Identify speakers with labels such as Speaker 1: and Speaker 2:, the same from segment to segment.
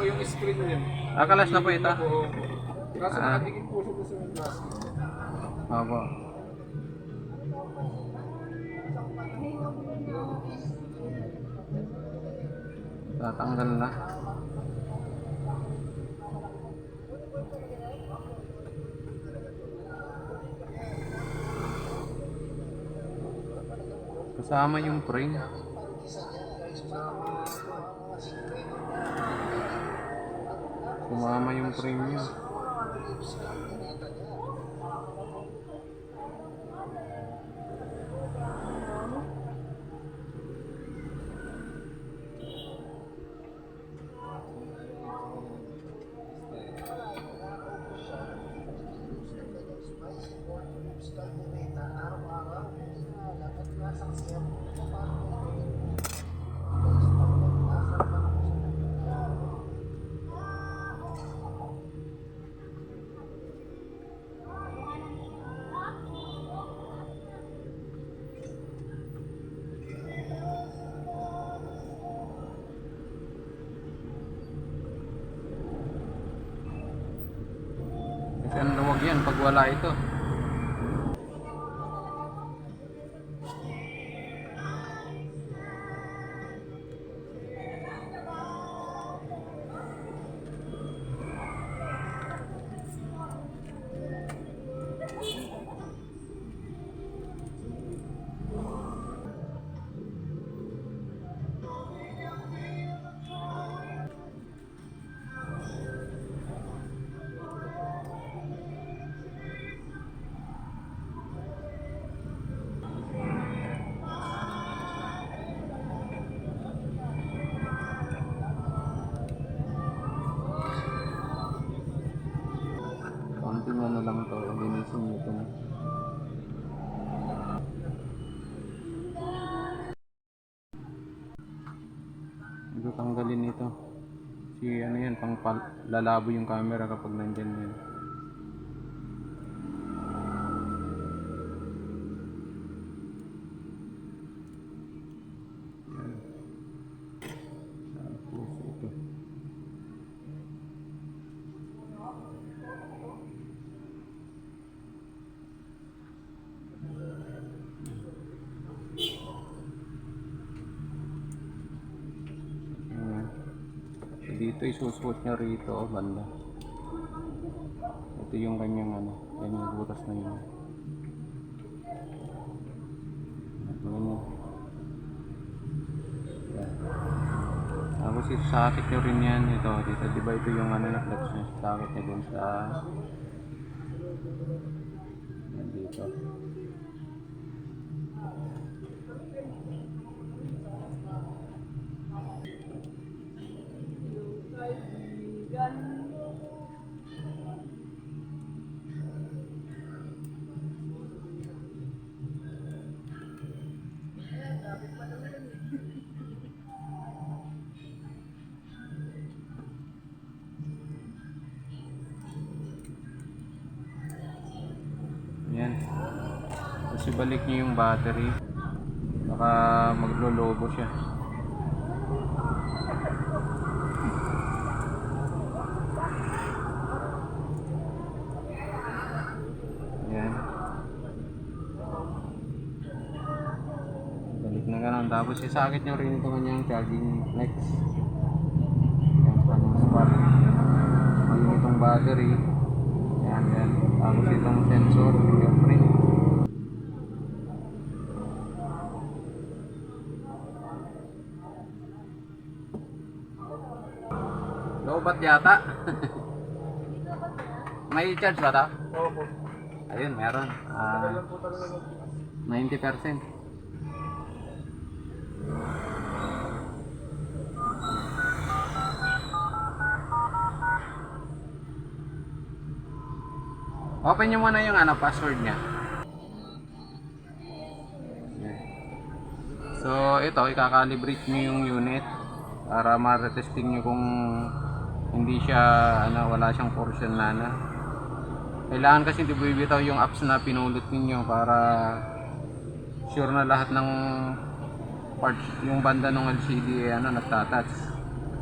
Speaker 1: yung screen niya.
Speaker 2: Kalas na po ito.
Speaker 1: Kaso nakadikit po siya sa glass.
Speaker 2: Opo. Tatanggal na. Kasama yung frame. Sumama yung frame niya. Kasi ang luwag yan pag wala ito. Konting ano lang to, linisin nyo ito. Ito tanggalin ito. Si ano yan, pang lalabo yung camera kapag nandyan yan. Yan. Tapos ito. Dito isusuot niya rito banda. Ito yung kanyang ano, yan yung butas na yun. Tapos isasakit nyo rin yan ito dito, diba ito yung ano na clutch niya, sakit niya dun sa yan dito. Yan. Tapos ibalik nyo yung battery. Baka maglolobo siya. Yan. Balik na ganun. Tapos isakit nyo rin ito kanyang charging flex. Yan pang spot. Ayun itong battery. Yan, yan. Tapos itong sensor, fingerprint. Lobat yata. May charge ba ito?
Speaker 1: Opo.
Speaker 2: Ayun, meron. 90%. Open nyo muna yung ano, password niya. So ito, ikakalibrate nyo yung unit para ma-testing nyo kung hindi siya ano, wala siyang portion na ano. Kailangan kasi hindi bibitaw yung apps na pinulot ninyo para sure na lahat ng parts, yung banda ng LCD ano, nagtatouch.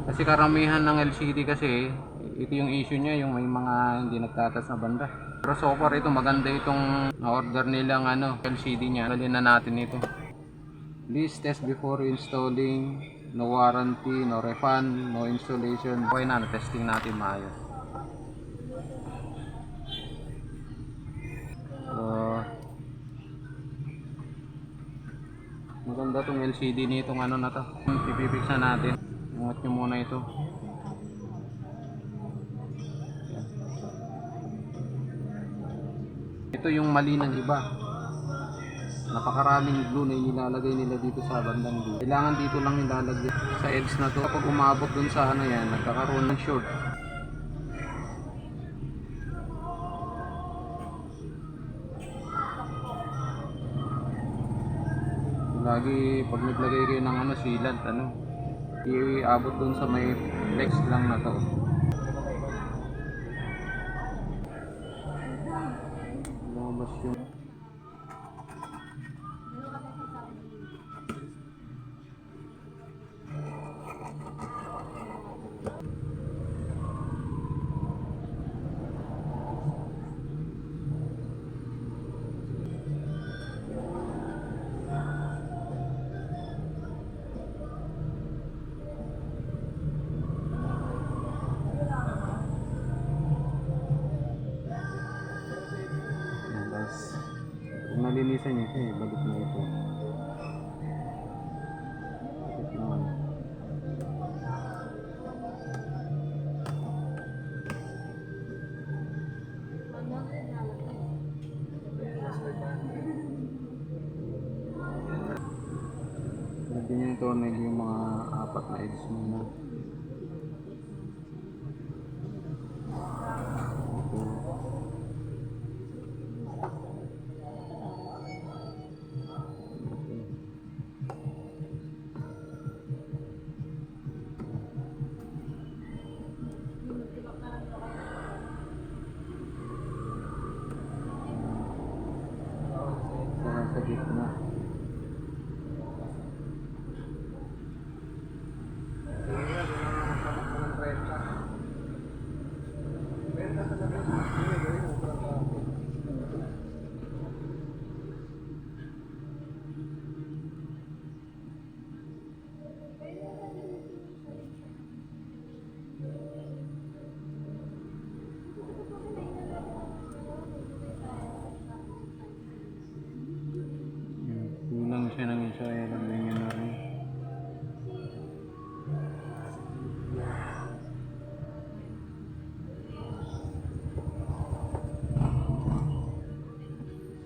Speaker 2: Kasi karamihan ng LCD kasi, ito yung issue niya, yung may mga hindi nagtatas na banda. Pero so far ito maganda itong na-order nilang LCD niya. Dalhin na natin ito. Please test before installing. No warranty, no refund, no installation. Okay na, testing natin maayos. So, maganda tong LCD nitong na to. Pipipix na natin. Ingat nyo muna ito. Ito yung mali ng iba. Napakaraming glue na inilalagay nila dito sa bandang glue. Kailangan dito lang nilalagay sa edge na to. Kapag umabot dun sa yan, nagkakaroon ng short. Lagi pag naglagay kayo ng sealant, iabot dun sa may flex lang na to. Lumabas yung kung nalinisan niya siya, balik na ito. Bakit naman? Lagyan niya ito, medyo yung mga 4 na edge muna. Sa gitna. Kulang siya ng isa, alam niyo na rin.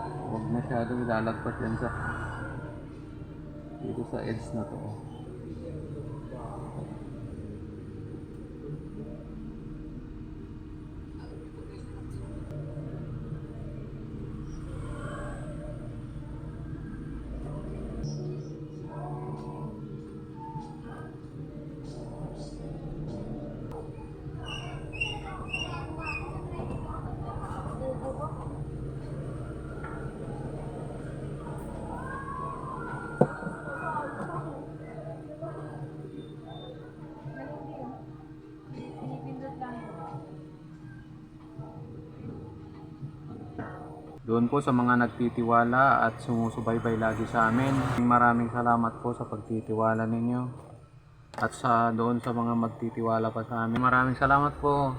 Speaker 2: Huwag masyadong ilalagpas yan sa dito sa edge na to. Doon po sa mga nagtitiwala at sumusubaybay lagi sa amin, maraming salamat po sa pagtitiwala ninyo. At doon sa mga magtitiwala pa sa amin, maraming salamat po.